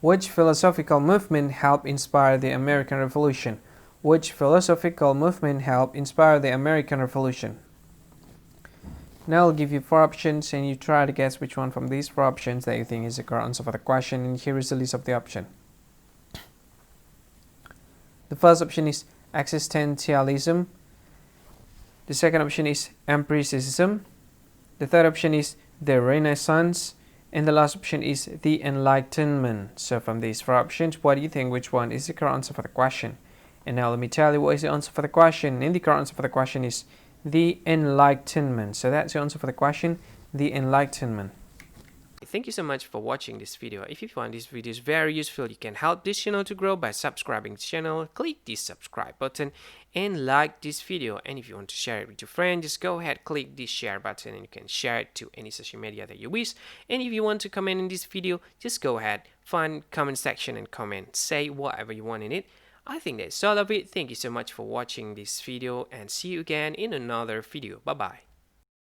Which philosophical movement helped inspire the American Revolution? Which philosophical movement helped inspire the American Revolution? Now I'll give you 4 options and you try to guess which one from these 4 options that you think is the correct answer for the question, and here is the list of the option. The first option is existentialism. The second option is empiricism. The third option is the Renaissance. And the last option is the Enlightenment. So from these 4 options, what do you think which one is the correct answer for the question? And now let me tell you what is the answer for the question. And the correct answer for the question is the Enlightenment. So that's the answer for the question, the Enlightenment. Thank you so much for watching this video. If you find this video very useful, you can help this channel to grow by subscribing to the channel. Click this subscribe button and like this video. And if you want to share it with your friends, just go ahead, click this share button and you can share it to any social media that you wish. And if you want to comment in this video, just go ahead, find comment section and comment. Say whatever you want in it. I think that's all of it. Thank you so much for watching this video and see you again in another video. Bye bye.